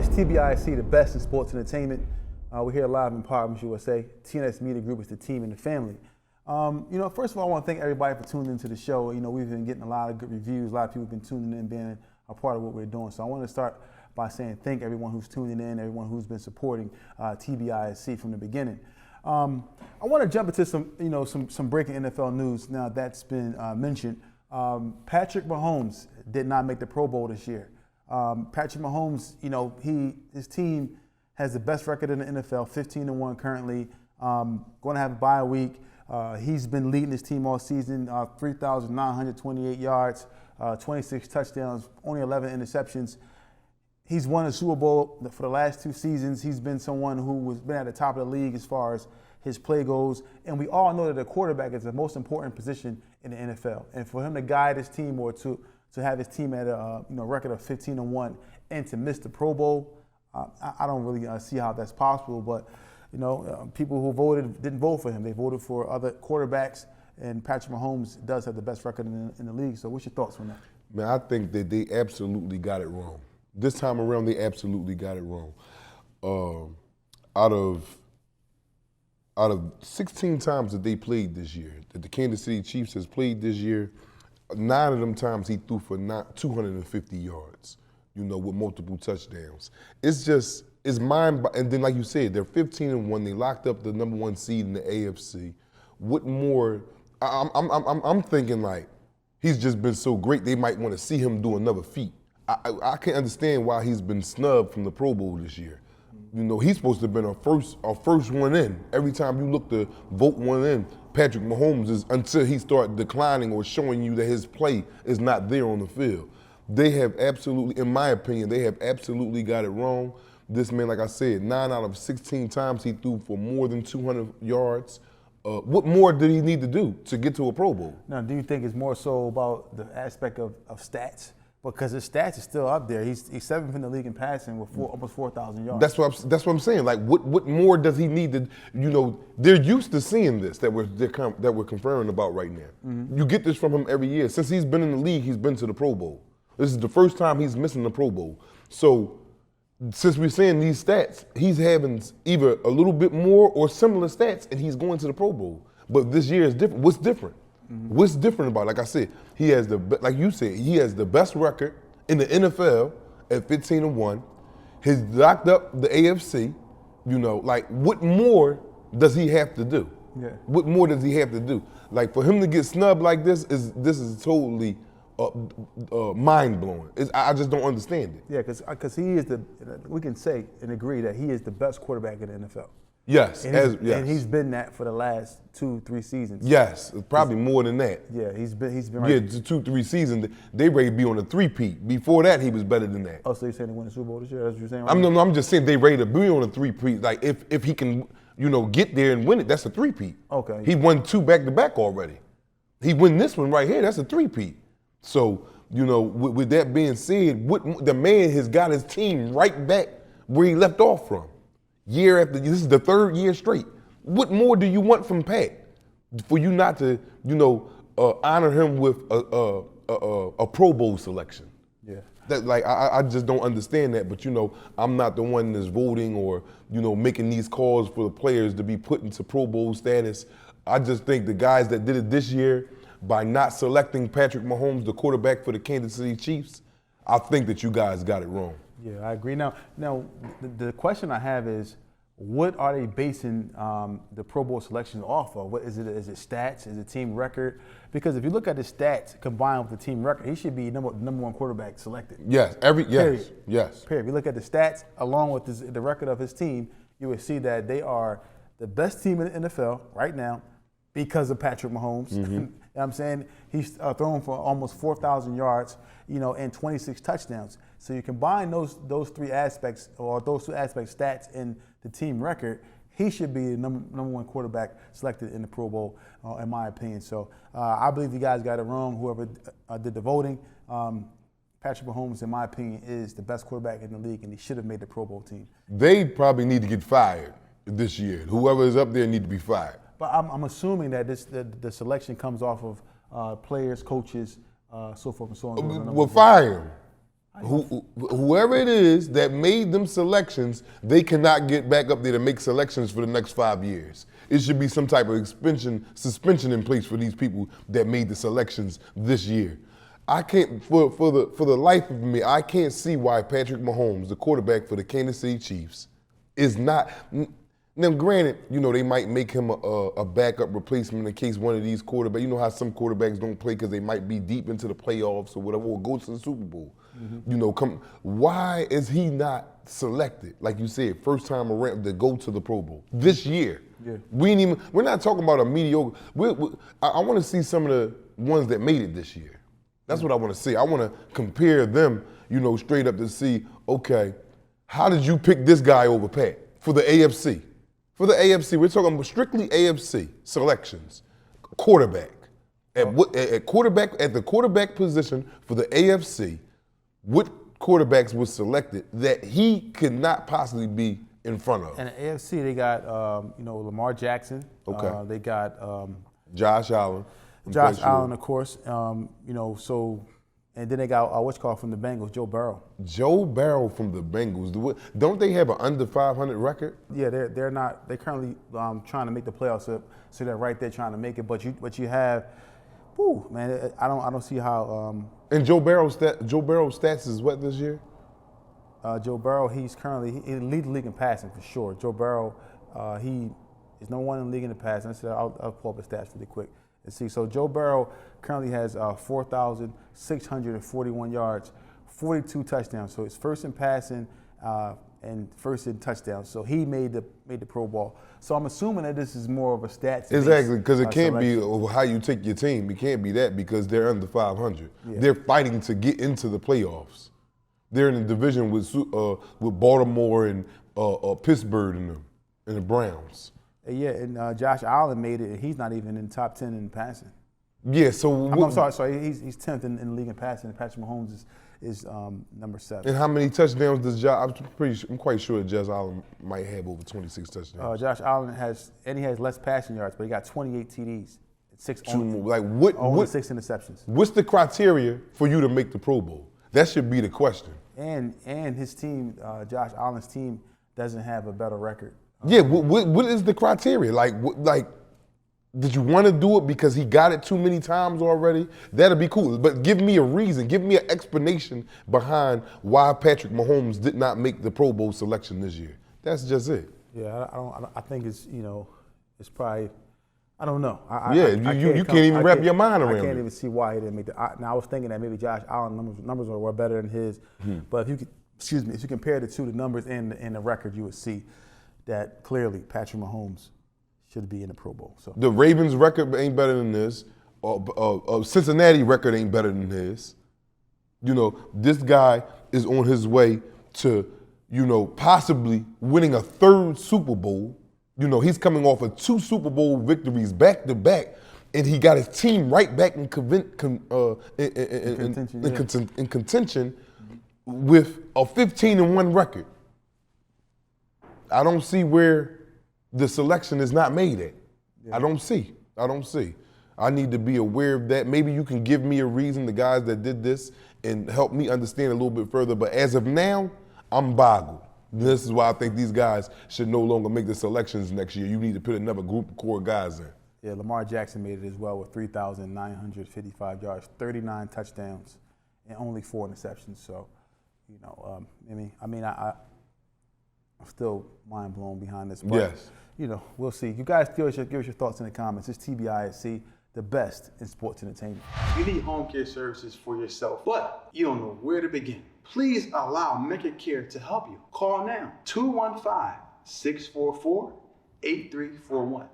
It's TBIC, the best in sports entertainment. We're here live in Parliament, USA. TNS Media Group is the team and the family. First of all, I want to thank everybody for tuning into the show. We've been getting a lot of good reviews. A lot of people have been tuning in, being a part of what we're doing. So I want to start by saying thank everyone who's tuning in, everyone who's been supporting TBIC from the beginning. I want to jump into some breaking NFL news now that's been mentioned. Patrick Mahomes did not make the Pro Bowl this year. Patrick Mahomes, his team has the best record in the NFL, 15-1 currently. Going to have a bye week. He's been leading his team all season, 3,928 yards, 26 touchdowns, only 11 interceptions. He's won a Super Bowl for the last 2 seasons. He's been someone who has been at the top of the league as far as his play goes. And we all know that the quarterback is the most important position in the NFL. And for him to guide his team or to have his team at a record of 15-1 and to miss the Pro Bowl, I don't really see how that's possible. But people who voted didn't vote for him. They voted for other quarterbacks, and Patrick Mahomes does have the best record in the league. So what's your thoughts on that? Man, I think that they absolutely got it wrong. This time around, they absolutely got it wrong. Out of 16 times that they played this year, that the Kansas City Chiefs has played this year, 9 of them times he threw for 250 yards, with multiple touchdowns. It's mind, and then like you said, they're 15-1. They locked up the number 1 seed in the AFC. What more? I'm thinking like he's just been so great. They might want to see him do another feat. I can't understand why he's been snubbed from the Pro Bowl this year. He's supposed to have been a first one in. Every time you look to vote one in, Patrick Mahomes is, until he starts declining or showing you that his play is not there on the field. They have absolutely, in my opinion, they have absolutely got it wrong. This man, like I said, 9 out of 16 times he threw for more than 200 yards. What more did he need to do to get to a Pro Bowl? Now, do you think it's more so about the aspect of stats? Because his stats is still up there. He's 7th in the league in passing with almost 4,000 yards. That's what I'm saying. Like, what more does he need to? They're used to seeing this that we're conferring about right now. Mm-hmm. You get this from him every year. Since he's been in the league, he's been to the Pro Bowl. This is the first time he's missing the Pro Bowl. So, since we're seeing these stats, he's having either a little bit more or similar stats, and he's going to the Pro Bowl. But this year is different. What's different? Mm-hmm. What's different about it? Like I said, he has like you said, he has the best record in the NFL at 15-1. He's locked up the AFC. What more does he have to do? Yeah. What more does he have to do? Like, for him to get snubbed like this is totally mind-blowing. I just don't understand it. Yeah, because he is we can say and agree that he is the best quarterback in the NFL. Yes, and he's been that for the last 2-3 seasons. Yes, probably more than that. Yeah, he's been right. Yeah, 2-3 seasons. They ready to be on a 3-peat. Before that, he was better than that. Oh, so you're saying they win the Super Bowl this year? That's what you're saying? Right? I'm just saying they ready to be on a 3-peat. Like, if he can, get there and win it, that's a 3-peat. Okay. He won 2 back-to-back already. He win this one right here, that's a 3-peat. So, with that being said, the man has got his team right back where he left off from. Year after, this is the 3rd year straight. What more do you want from Pat for you not to, honor him with a Pro Bowl selection? Yeah. That I just don't understand that. But I'm not the one that's voting or making these calls for the players to be put into Pro Bowl status. I just think the guys that did it this year by not selecting Patrick Mahomes, the quarterback for the Kansas City Chiefs, I think that you guys got it wrong. Yeah, I agree. Now, the question I have is, what are they basing the Pro Bowl selection off of? What is it? Is it stats? Is it team record? Because if you look at the stats combined with the team record, he should be number 1 quarterback selected. Yes, yes. Period. If you look at the stats along with the record of his team, you would see that they are the best team in the NFL right now because of Patrick Mahomes. Mm-hmm. You know what I'm saying? He's thrown for almost 4,000 yards, and 26 touchdowns. So you combine those 3 aspects, or those 2 aspects, stats and the team record, he should be the number 1 quarterback selected in the Pro Bowl, in my opinion. So I believe you guys got it wrong, whoever did the voting. Patrick Mahomes, in my opinion, is the best quarterback in the league, and he should have made the Pro Bowl team. They probably need to get fired this year. Whoever is up there need to be fired. But I'm assuming that the selection comes off of players, coaches, so forth and so on. Well, fire him. Whoever it is that made them selections, they cannot get back up there to make selections for the next 5 years. It should be some type of suspension in place for these people that made the selections this year. I can't, for the life of me, I can't see why Patrick Mahomes, the quarterback for the Kansas City Chiefs, is not. Now, granted, they might make him a backup replacement in case one of these quarterbacks. You know how some quarterbacks don't play because they might be deep into the playoffs or whatever, or go to the Super Bowl. Mm-hmm. Why is he not selected, like you said, first time around to go to the Pro Bowl this year? Yeah. We're not talking about a mediocre. I want to see some of the ones that made it this year. That's what I want to see. I want to compare them, straight up to see, okay, how did you pick this guy over Pat for the AFC? For the AFC, we're talking about strictly AFC selections. Quarterback. At the quarterback position for the AFC, what quarterbacks were selected that he could not possibly be in front of? And the AFC, they got Lamar Jackson. Okay. They got Josh Allen. Josh Allen, of course. And then they got from the Bengals, Joe Burrow. Joe Burrow from the Bengals. Don't they have an under 500 record? Yeah, they're not. They're currently trying to make the playoffs, so they're right there trying to make it. But you have, man, I don't see how. And Joe Burrow's stats is what this year? Joe Burrow, he leads the league in passing for sure. Joe Burrow, he is no one in the league in the passing. I'll pull up the stats really quick and see. So Joe Burrow currently has 4,641 yards, 42 touchdowns. So it's first in passing and first in touchdowns. So he made the Pro Bowl. So I'm assuming that this is more of a stats. Exactly, because it can't be how you take your team. It can't be that because they're under 500. Yeah. They're fighting to get into the playoffs. They're in a division with Baltimore and Pittsburgh and the Browns. Yeah, and Josh Allen made it, and he's not even in the top 10 in passing. Yeah, so I'm sorry. He's 10th in the league in passing, and Patrick Mahomes is number 7. And how many touchdowns does I'm quite sure that Josh Allen might have over 26 touchdowns. Josh Allen has less passing yards, but he got 28 TDs, 6 6 interceptions. What's the criteria for you to make the Pro Bowl? That should be the question. And his team, Josh Allen's team, doesn't have a better record. Yeah, what is the criteria? Did you want to do it because he got it too many times already? That'd be cool. But give me a reason. Give me an explanation behind why Patrick Mahomes did not make the Pro Bowl selection this year. That's just it. Yeah, I think it's it's probably, I don't know. You can't even wrap your mind around it. I can't even see why he didn't make now I was thinking that maybe Josh Allen numbers were better than his. But if you compare the two, the numbers and the record, you would see that clearly Patrick Mahomes should be in the Pro Bowl. So the Ravens' record ain't better than this. Cincinnati record ain't better than his. This guy is on his way to, possibly winning a 3rd Super Bowl. He's coming off of 2 Super Bowl victories back to back, and he got his team right back in contention with a 15-1 record. I don't see where the selection is not made at. Yeah. I don't see. I need to be aware of that. Maybe you can give me a reason, the guys that did this, and help me understand a little bit further. But as of now, I'm boggled. This is why I think these guys should no longer make the selections next year. You need to put another group of core guys in. Yeah, Lamar Jackson made it as well with 3,955 yards, 39 touchdowns, and only 4 interceptions. So, I'm still mind blown behind this. But, yes. We'll see. You guys give us your thoughts in the comments. It's TBISC, the best in sports entertainment. You need home care services for yourself, but you don't know where to begin. Please allow AmericanCare to help you. Call now, 215-644-8341.